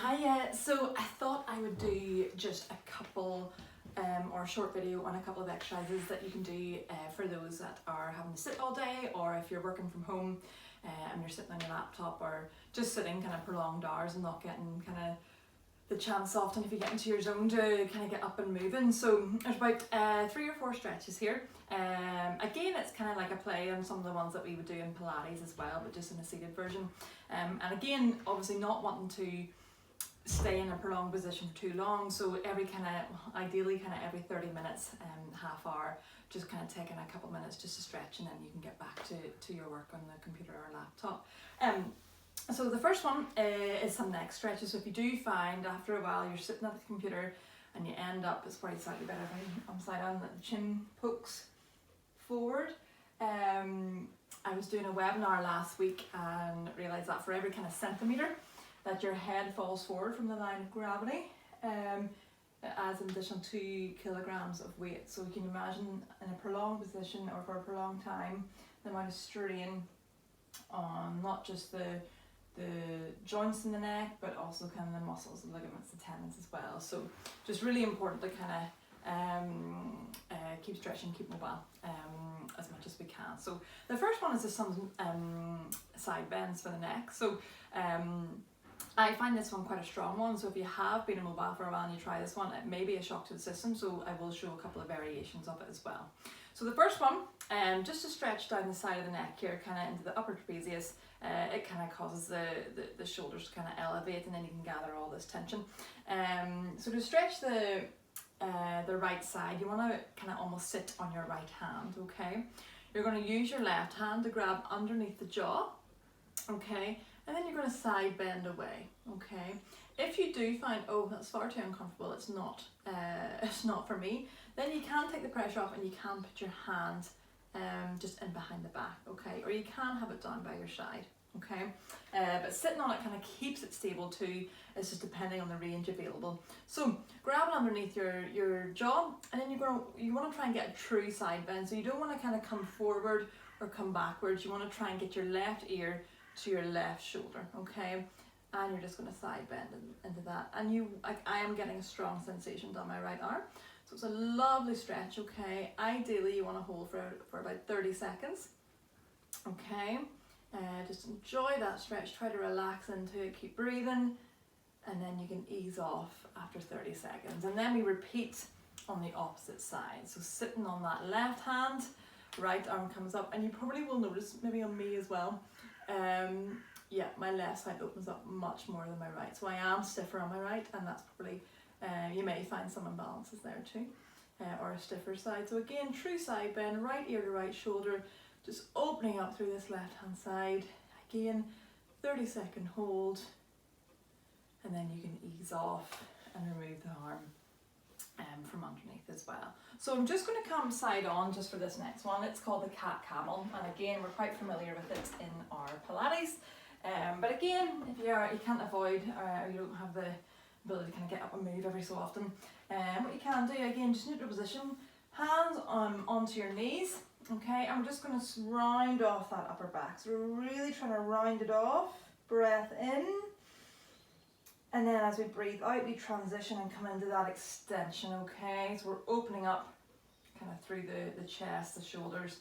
Hi, so I thought I would do just a couple or a short video on a couple of exercises that you can do for those that are having to sit all day, or if you're working from home and you're sitting on your laptop, or just sitting kind of prolonged hours and not getting kind of the chance often if you get into your zone to kind of get up and moving. So there's about 3 or 4 stretches here. Again, it's kind of like a play on some of the ones that we would do in Pilates as well, but just in a seated version. And again, obviously not wanting to stay in a prolonged position for too long, so ideally every 30 minutes, half hour, just kind of taking a couple minutes just to stretch, and then you can get back to your work on the computer or laptop. So the first one is some neck stretches. So if you do find after a while you're sitting at the computer and you end up, it's probably slightly better if I'm upside down, that the chin pokes forward. I was doing a webinar last week and realised that for every kind of centimetre that your head falls forward from the line of gravity, it adds an additional 2 kilograms of weight. So you can imagine in a prolonged position or for a prolonged time, the amount of strain on not just the joints in the neck, but also kind of the muscles, the ligaments, the tendons as well. So just really important to kind of keep stretching, keep mobile as much as we can. So the first one is just some side bends for the neck. So I find this one quite a strong one, so if you have been immobile for a while and you try this one, it may be a shock to the system, so I will show a couple of variations of it as well. So the first one, just to stretch down the side of the neck here, kind of into the upper trapezius, it kind of causes the shoulders to kind of elevate, and then you can gather all this tension. So to stretch the right side, you want to kind of almost sit on your right hand, okay? You're going to use your left hand to grab underneath the jaw, okay? And then you're going to side bend away, okay? If you do find, oh, that's far too uncomfortable, it's not for me, then you can take the pressure off and you can put your hand just in behind the back, okay? Or you can have it down by your side, okay? But sitting on it kind of keeps it stable too. It's just depending on the range available. So grab it underneath your jaw, and then you want to try and get a true side bend. So you don't want to kind of come forward or come backwards. You want to try and get your left ear to your left shoulder, okay? And you're just going to side bend into that. And I am getting a strong sensation down my right arm. So it's a lovely stretch, okay? Ideally, you want to hold for about 30 seconds, okay? Just enjoy that stretch. Try to relax into it. Keep breathing. And then you can ease off after 30 seconds. And then we repeat on the opposite side. So sitting on that left hand, right arm comes up. And you probably will notice, maybe on me as well, yeah, my left side opens up much more than my right. So I am stiffer on my right, and that's probably, you may find some imbalances there too, or a stiffer side. So again, true side bend, right ear to right shoulder, just opening up through this left hand side. Again, 30-second hold, and then you can ease off and remove the arm from underneath as well. So I'm just going to come side on just for this next one. It's called the cat camel, and again, we're quite familiar with it in our Pilates. But again, if you can't avoid, or you don't have the ability to kind of get up and move every so often, what you can do, again, just neutral position, hands onto your knees, okay, and we're just going to round off that upper back. So we're really trying to round it off, breath in, and then as we breathe out, we transition and come into that extension, okay? So we're opening up kind of through the chest, the shoulders,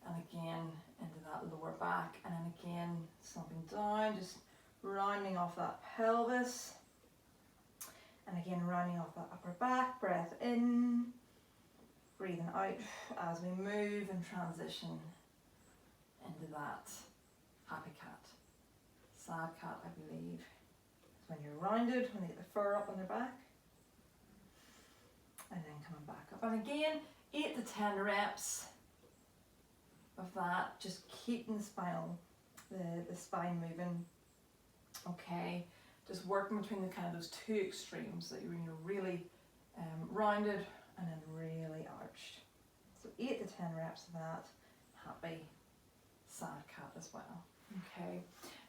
and again into that lower back, and then again slumping down, just rounding off that pelvis, and again rounding off that upper back, breath in, breathing out as we move and transition into that happy cat, sad cat, I believe. When you're rounded, when they get the fur up on their back, and then coming back up. And again, 8 to 10 reps of that, just keeping the spine moving, okay? Just working between the kind of those two extremes, that you're really rounded and then really arched. So 8 to 10 reps of that, happy, sad cat as well, okay?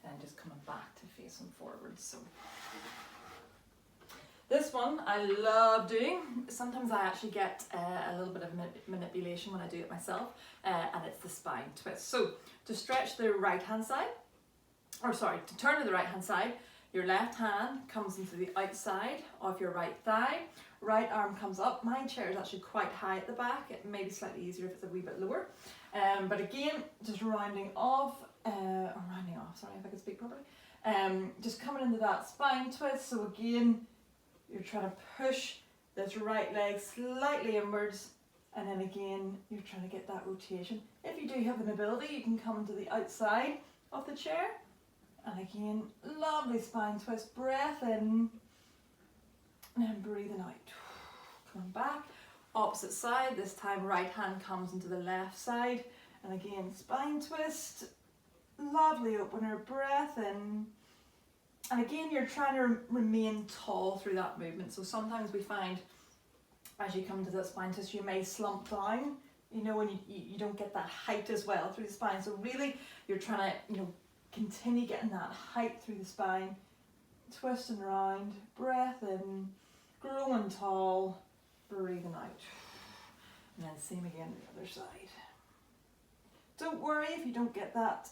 And just coming back to face them forward. So this one I love doing. Sometimes I actually get a little bit of manipulation when I do it myself, and it's the spine twist. So to stretch the right hand side, or sorry, to turn to the right hand side, Your left hand comes into the outside of your right thigh. Right arm comes up. My chair is actually quite high at the back. It may be slightly easier if it's a wee bit lower. But again, just rounding off, sorry if I can speak properly. Just coming into that spine twist. So again, you're trying to push this right leg slightly inwards, and then again, you're trying to get that rotation. If you do have the mobility, you can come into the outside of the chair. And again, lovely spine twist, breath in, and then breathing out. Coming back, opposite side, this time right hand comes into the left side. And again, spine twist, lovely opener, breath in. And again, you're trying to remain tall through that movement. So sometimes we find, as you come to that spine twist, you may slump down, you know, and you don't get that height as well through the spine. So really, you're trying to, you know, continue getting that height through the spine, twisting around, breath in, growing tall, breathing out. And then same again on the other side. Don't worry if you don't get that,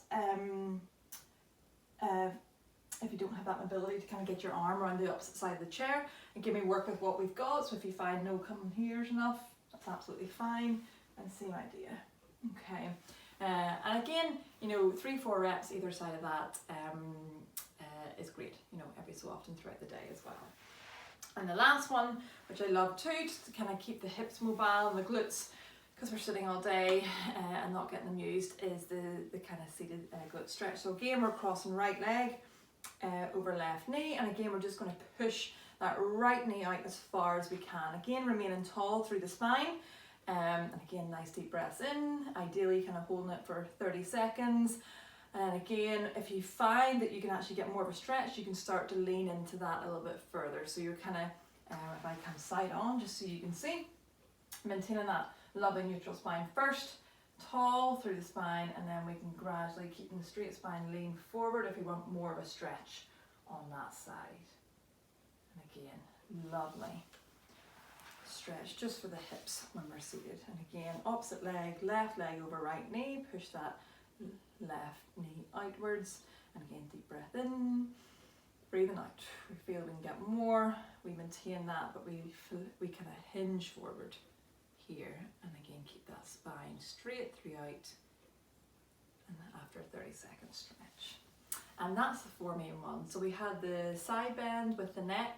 if you don't have that mobility to kind of get your arm around the opposite side of the chair. Again, we work with what we've got, so if you find no, coming here is enough, that's absolutely fine. And same idea. Okay. And again, you know, 3-4 reps either side of that is great, you know, every so often throughout the day as well. And the last one, which I love too, just to kind of keep the hips mobile and the glutes, because we're sitting all day and not getting them used, is the kind of seated glute stretch. So again, we're crossing right leg over left knee, and again, we're just going to push that right knee out as far as we can. Again, remaining tall through the spine. And again, nice deep breaths in, ideally kind of holding it for 30 seconds. And again, if you find that you can actually get more of a stretch, you can start to lean into that a little bit further. So you're kind of, if I come side on, just so you can see, maintaining that lovely neutral spine first, tall through the spine, and then we can gradually, keeping the straight spine, lean forward if you want more of a stretch on that side. And again, lovely stretch just for the hips when we're seated. And again, opposite leg, left leg over right knee, push that left knee outwards, and again, deep breath in, breathing out. We feel we can get more, we maintain that, but we kind of hinge forward here, and again, keep that spine straight throughout, and after a 30-second stretch. And that's the 4 main ones. So we had the side bend with the neck,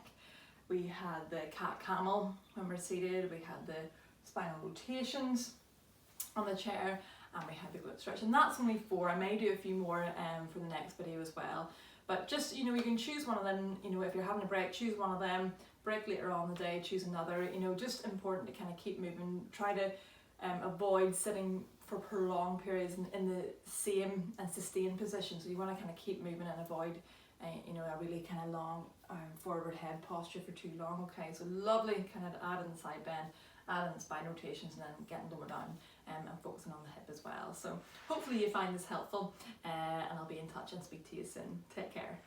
we had the cat camel when we're seated, we had the spinal rotations on the chair, and we had the glute stretch. And that's only 4. I may do a few more for the next video as well. But just, you know, you can choose one of them, you know, if you're having a break, choose one of them, break later on in the day, choose another, you know, just important to kind of keep moving, try to avoid sitting for prolonged periods in the same and sustained position. So you want to kind of keep moving and avoid you know, a really kind of long forward head posture for too long. Okay, so lovely kind of add in the side bend, add in the spine rotations, and then getting lower down and focusing on the hip as well. So hopefully you find this helpful, and I'll be in touch and speak to you soon. Take care.